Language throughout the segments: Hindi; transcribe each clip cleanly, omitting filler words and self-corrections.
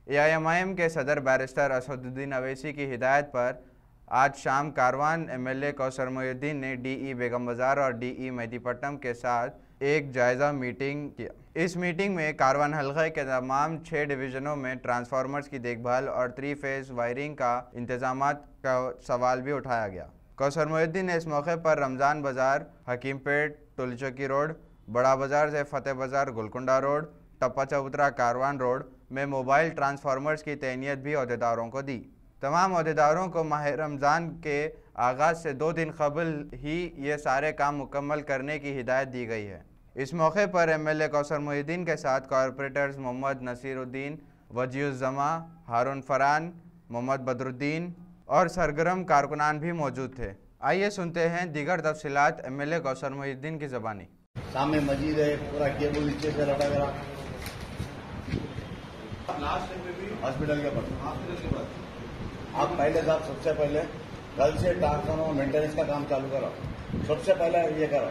एआईएमआईएम के सदर बैरिस्टर असदुद्दीन अवैसी की हिदायत पर आज शाम कारवान एमएलए कौसर मोहिउद्दीन ने डीई बेगम बाजार और डीई मेहदीपट्टनम के साथ एक जायज़ा मीटिंग किया। इस मीटिंग में कारवान हल्के के तमाम 6 डिवीज़नों में ट्रांसफार्मर्स की देखभाल और 3 फेज़ वायरिंग का इंतजामात का सवाल भी उठाया गया। कौसर मोहिउद्दीन ने इस मौके पर रमज़ान बाज़ार, हकीमपेट, टुलचौकी रोड, बड़ा बाज़ार से फतेह बाज़ार, गोलकुंडा रोड, टप्पा चबूतरा कारवान रोड में मोबाइल ट्रांसफार्मर्स की तैनियत भी अहदेदारों को दी। तमाम अहदेदारों को माह रमज़ान के आगाज़ से 2 दिन कबल ही ये सारे काम मुकम्मल करने की हिदायत दी गई है। इस मौके पर एमएलए कौसर मोहिउद्दीन के साथ कॉरपोरेटर्स मोहम्मद नसीरुद्दीन, वजीउज़्ज़मा, हारून फरहान, मोहम्मद बदरुद्दीन और सरगर्म कारकुनान भी मौजूद थे। आइए सुनते हैं दीगर तफसीलात एमएलए कौसर मोहिउद्दीन की ज़बानी। सामने मस्जिद है, पूरा केबल नीचे से लटा गया हॉस्पिटल के पास। आप पहले साहब सबसे पहले कल से ट्रांसफार्मर मेंटेनेंस का काम चालू करो। सबसे पहले ये करो,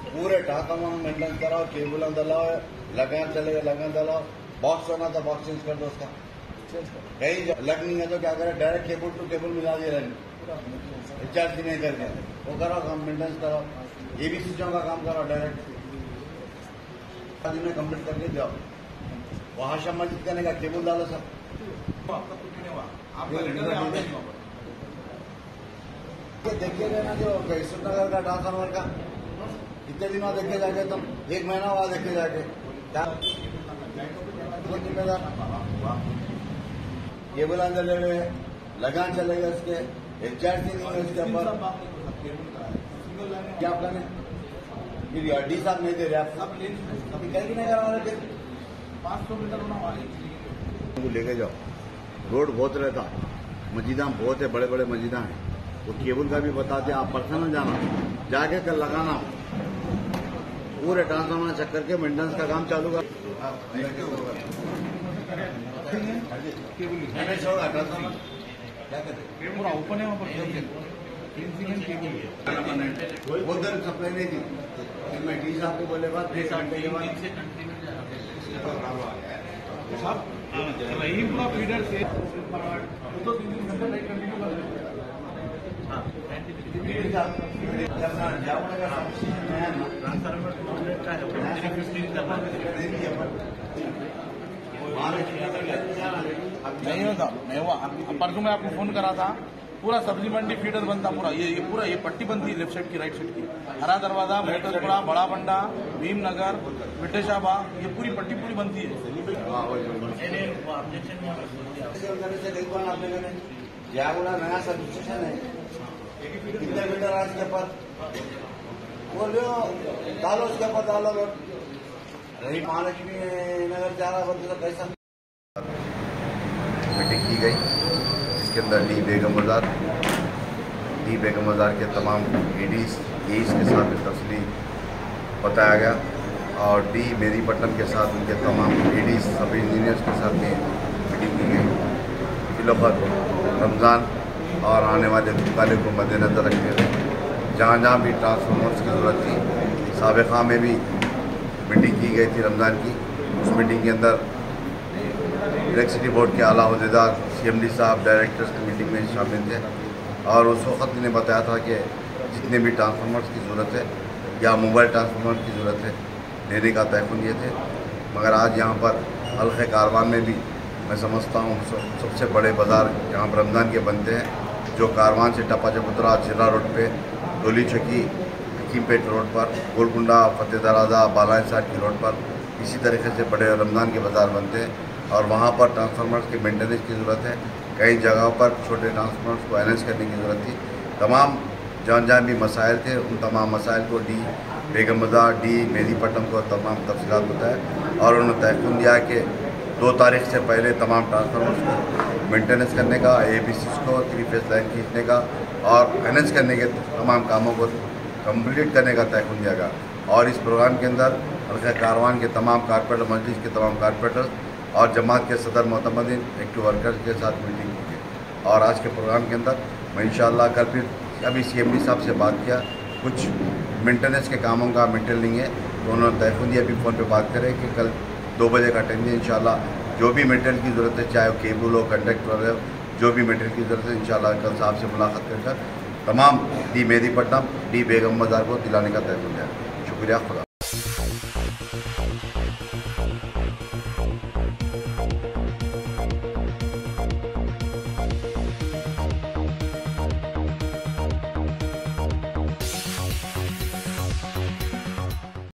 पूरे ट्रांसफार्मर मेंटेनेंस कराओ, केबल दलाओ, लगान चलेगा लगान दलाओ, बॉक्स होना तो बॉक्स चेंज कर दो उसका। कहीं लग नहीं है तो क्या करें, डायरेक्ट केबल टू केबल मिला दिए रहेंगे, रिचार्ज नहीं करके वो करो काम, मेंटेनेंस करो, एबीसी का काम करो डायरेक्ट में कंप्लीट करके जाओ। वहां शाम मस्जिद करने का केबल डालो सब। देखिएगा ना जो ईश्वरनगर का ट्रांसफार्मर का कितने दिन बाद देखे जाके, तुम 1 महीना बाद देखे जाके क्या जिम्मेदार केबल अंदर ले रहे, लगान चलेगा उसके, रिचार्ज नहीं है उसके ऊपर क्या प्लान है? फिर डी साहब नहीं दे रहे, आप कहीं नहीं करा रहे, 500 मीटर होना लेके जाओ। रोड बहुत रहता, मस्जिदा बहुत है, बड़े बड़े मस्जिदा हैं, वो केबल का भी बताते, आप पर्सनल जाना, जाके कल लगाना, पूरे ट्रांसफार्मर चक्कर के मेंटेनेंस का काम चालू कर। पूरा ओपन है वहाँ पर, उधर सप्लाई नहीं थी, मैं डी साहब को बोले बात रही पूरा फीडर से तो 3 घंटे लाइट कंटिन्यू कर नहीं होता, नहीं हुआ। परसों मैं आपको फोन करा था, पूरा सब्जी मंडी फीडर बनता, पूरा ये पट्टी बनती लेफ्ट साइड की, राइट साइड की, हरा दरवाजा, मोटरपुरा, बड़ा बंडा, भीमनगर, विटेशाबाग, ये पूरी पट्टी पूरी बनती है। नया सब स्टेशन है, कितने मीटर आज के पास बोलो डालो, उसके ऊपर डालो रोड। रही महालक्ष्मी नगर जा रहा बंद तो कैसा मीटिंग की गई, जिसके अंदर डी बेगम बाजार के तमाम एडीज के साथ तफसीली बताया गया और डी मेहदीपट्टनम के साथ उनके तमाम एडीज सब इंजीनियर्स के साथ में मीटिंग की गई। फिलहाल रमज़ान और आने वाले मुकाबले को मद्देनजर रखते हुए जहाँ भी ट्रांसफार्मर्स की ज़रूरत थी, साबिक़ा में भी मीटिंग की गई थी रमज़ान की। उस मीटिंग के अंदर इलेक्ट्रिसिटी बोर्ड के आला अहदेदार, CMD साहब, डायरेक्टर्स की मीटिंग में शामिल थे और उस वक्त ने बताया था कि जितने भी ट्रांसफार्मर्स की ज़रूरत है या मोबाइल ट्रांसफार्मर की ज़रूरत है लेने का तयक़ुन दिए थे। मगर आज यहाँ पर हल्के कारवान में भी मैं समझता हूँ सबसे बड़े बाज़ार यहाँ पर रमज़ान के बनते हैं, जो कारवान से टप्पा चबूतरा, चिरा रोड पे, डोली चौकी, हकीमपेट रोड पर, गोलकुंडा, फतेह दराजा, बालाइन साइड की रोड पर इसी तरीके से बड़े रमज़ान के बाज़ार बनते हैं और वहाँ पर ट्रांसफार्मर्स के मेंटेनेंस की ज़रूरत है। कई जगहों पर छोटे ट्रांसफार्मर्स को अरेंज करने की ज़रूरत थी। तमाम जहाँ भी मसाइल थे उन तमाम मसाइल को डी बेगम बाजार, डी मेहदीपट्टनम को तमाम तफसीलात बताया और उन्होंने तयक़ुन दिया कि 2 तारीख से पहले तमाम ट्रांसफार्मर्स को मेंटेनेंस करने का, ABCs को 3 फेज लाइन खींचने का और अरेंज करने के तमाम कामों को कंप्लीट करने का तयक़ुन दिया गया। और इस प्रोग्राम के अंदर हल्का कारवान के तमाम कारपोरेटर, मजलिस के तमाम कारपोरेटर्स और जमात के सदर मोतमदीन, एक्टिव वर्कर्स के साथ मीटिंग की गई। और आज के प्रोग्राम के अंदर मैं इंशाअल्लाह कल फिर अभी CMD साहब से बात किया, कुछ मेंटेनेंस के कामों का मेंटेन लेंगे तो उन्होंने तयक़ुन दिया, अभी फ़ोन पे बात करें कि कल 2 बजे का टाइम है। इंशाल्लाह जो भी मटेरियल की ज़रूरत है, चाहे वो केबल हो, कंडक्टर हो, जो भी मटेरियल की ज़रूरत है, इंशाल्लाह कल साहब से मुलाकात कर तमाम डी मेहदीपट्टनम, डी बेगम बाज़ार को दिलाने का तय किया। शुक्रिया, खुदा।